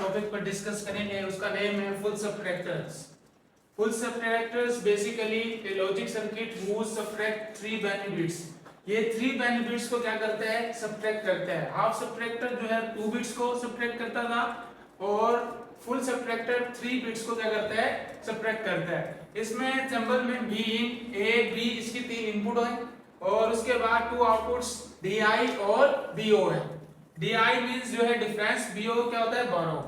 Topic पर discuss करेंगे उसका नेम है full subtractors. Full subtractors basically a logic circuit who subtract 3 binary bits. ये 3 बाइनरी बिट्स को क्या करता है, सबट्रैक्ट करता है। हाफ सबट्रैक्टर जो है 2 बिट्स को सबट्रैक्ट करता था और फुल सबट्रैक्टर 3 बिट्स को क्या करता है, सबट्रैक्ट करता है। इसमें सिंबल में बी इन ए बी इसकी 3 इनपुट है और उसके बाद 2 आउटपुट्स डी आई और बी ओ है। डी आई मीन्स जो है डिफरेंस, बी ओ क्या होता है, बोरो।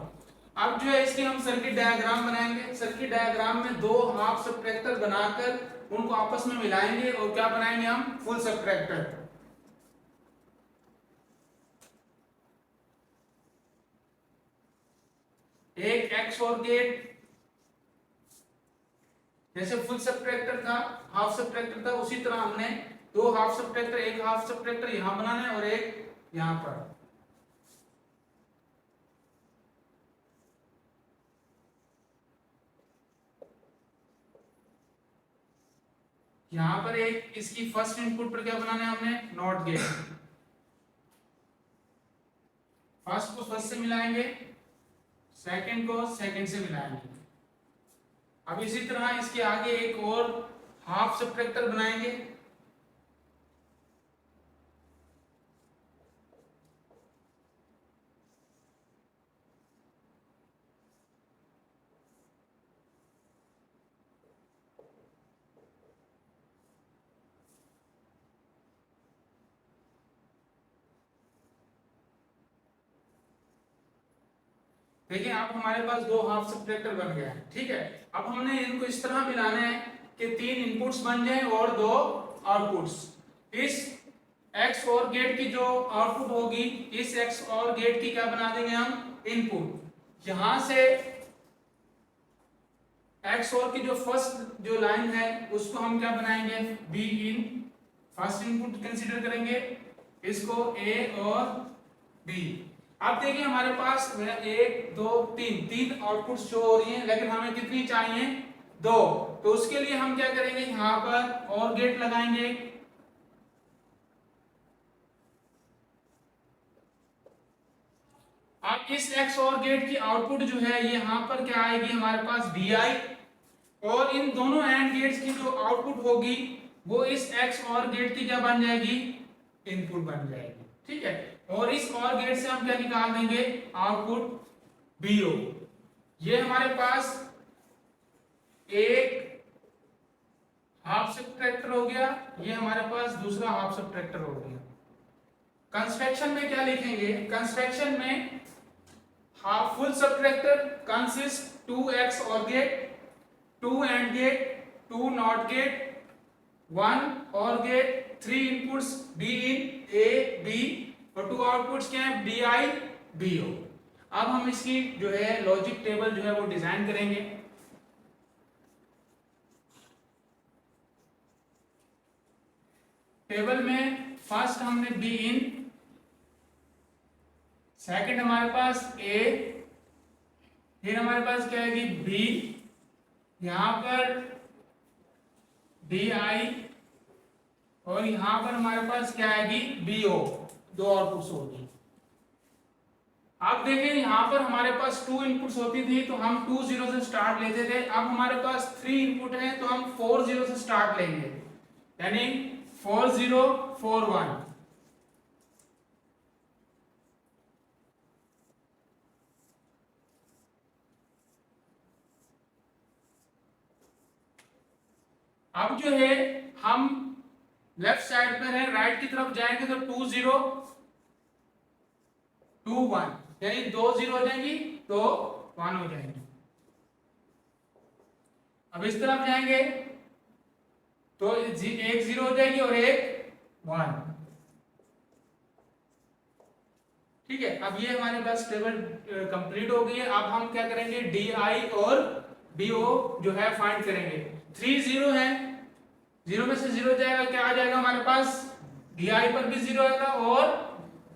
अब जो है इसकी हम सर्किट डायग्राम बनाएंगे। सर्किट डायग्राम में 2 हाफ सबट्रैक्टर बनाकर उनको आपस में मिलाएंगे और क्या बनाएंगे हम, फुल सबट्रैक्टर। एक एक्स और गेट, जैसे फुल सबट्रैक्टर था हाफ सबट्रैक्टर था, उसी तरह हमने 2 हाफ सबट्रैक्टर, एक हाफ सबट्रैक्टर यहां बनाना है और एक यहां पर। यहां पर एक इसकी फर्स्ट इनपुट पर क्या बनाना है हमने, नॉट गेट। फर्स्ट को फर्स्ट से मिलाएंगे, सेकंड को सेकंड से मिलाएंगे। अब इसी तरह इसके आगे एक और हाफ सबट्रैक्टर बनाएंगे। देखिए अब हमारे पास 2 हाफ सबट्रैक्टर बन गया है, ठीक है। अब हमने इनको इस तरह मिलाना है कि 3 इनपुट्स बन जाएं और 2 आउटपुट्स। इस एक्स और गेट की जो आउटपुट होगी, इस एक्स और गेट की क्या बना देंगे हम, इनपुट। यहां से एक्स और की जो फर्स्ट जो लाइन है उसको हम क्या बनाएंगे, be in, first input consider करेंगे इसको, ए और बी। अब देखिए हमारे पास 1 2 3 आउटपुट्स शो हो रही हैं, लेकिन हमें कितनी चाहिए, 2। तो उसके लिए हम क्या करेंगे, यहां पर और गेट लगाएंगे। अब इस एक्स और गेट की आउटपुट जो है ये यहां पर क्या आएगी, हमारे पास डी आई, और इन दोनों एंड गेट्स की जो आउटपुट होगी वो इस एक्स और गेट की क्या बन जाएगी, इनपुट बन जाएगी, ठीक है। और इस और गेट से हम क्या निकाल देंगे, आउटपुट बीओ। ये हमारे पास एक हाफ सबट्रैक्टर हो गया, ये हमारे पास दूसरा हाफ सबट्रैक्टर हो गया। कंस्ट्रक्शन में क्या लिखेंगे, कंस्ट्रक्शन में half full subtractor consist 2x or gate, 2 and gate, 2 not gate, 1 or gate, 3 inputs B in A B और 2 आउटपुट्स क्या है, डी आई बी ओ। अब हम इसकी जो है लॉजिक टेबल जो है वो डिजाइन करेंगे। टेबल में फर्स्ट हमने बी इन, सेकंड हमारे पास ए, फिर हमारे पास क्या आएगी बी, यहां पर डी आई और यहां पर हमारे पास क्या आएगी बी ओ, 2 आउटपुट्स होगी। आप देखें यहां पर हमारे पास 2 इनपुट्स होती थी तो हम 2 0 से स्टार्ट लेते थे। अब हमारे पास 3 इनपुट है तो हम 4 0 से स्टार्ट लेंगे, यानी 4 0 4 1। अब जो है हम लेफ्ट साइड पर है, राइट की तरफ जाएंगे तो 2 0 2 1, यानी 2 0 हो जाएंगी तो 1 हो जाएंगी। अब इस तरफ जाएंगे तो एक 0 हो जाएगी और एक 1, ठीक है। अब ये हमारे पास टेबल कंप्लीट हो गई है। अब हम क्या करेंगे, डी आई और बी ओ जो है फाइंड करेंगे। 3 0 है, 0 में से 0 जाएगा, क्या आ जाएगा हमारे पास, डी आई पर भी 0 आएगा और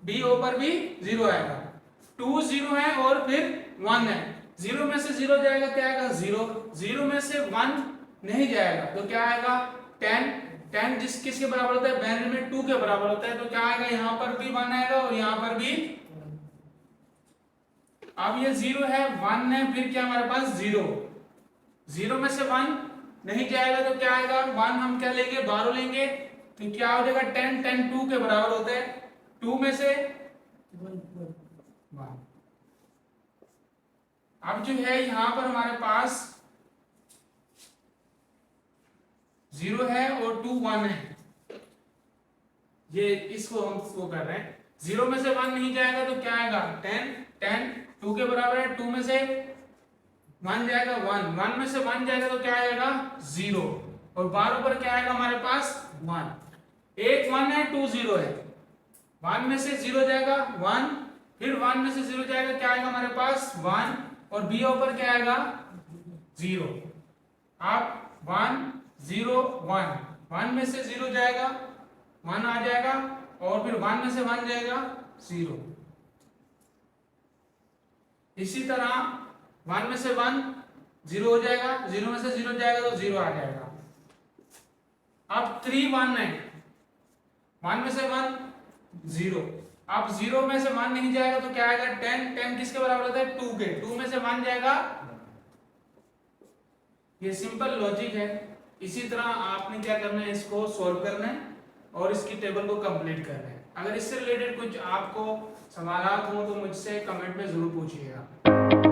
बी ओ पर भी 0 आएगा। 2 0 है और फिर 1 है, 0 में से 0 जाएगा, क्या आएगा 0, 0 में से 1 नहीं जाएगा तो क्या आएगा 10, 10 किसके बराबर होता है, बाइनरी में 2 के बराबर होता है, तो क्या आएगा, यहां पर भी 1 आएगा और यहां पर भी अब ये 0 है, 1 है, फिर क्या हमारे पास 0, 0 में से 1 नहीं जाएगा तो क्या आएगा, 1 हम क्या लेंगे, 12 लेंगे, तो क्या हो जाएगा 10, 10 2 के बराबर होता है, 2 में से 1। अब जो है यहां पर हमारे पास 0 है और 2 1 है, ये इसको हम वो कर रहे हैं, 0 में से 1 नहीं जाएगा तो क्या आएगा 10, 10 2 के बराबर है, 2 में से 1 जाएगा 1, 1 में से 1 जाएगा तो क्या आएगा 0, और 12 पर क्या आएगा हमारे पास 1, एक 1 है 2 0 है, 1 में से 0 जाएगा 1, फिर 1 में से 0 जाएगा क्या आएगा हमारे पास 1, और बी ऊपर क्या आएगा 0। आप 1 0 1, 1 में से 0 जाएगा 1 आ जाएगा, और फिर 1 में से 1 जाएगा 0। इसी तरह 1 में से 1 0 हो जाएगा, 0 में से 0 जाएगा तो 0 आ जाएगा। अब 3 1 है, 1 में से 1 0, अब 0 में से 1 नहीं जाएगा तो क्या आएगा 10, 10 किसके बराबर होता है 2 के, 2 में से 1 जाएगा, ये सिंपल लॉजिक है। इसी तरह आपने क्या करना है, इसको सॉल्व करना है और इसकी टेबल को कंप्लीट करना है। अगर इससे रिलेटेड कुछ आपको सवाल हो तो मुझसे कमेंट में जरूर पूछिएगा।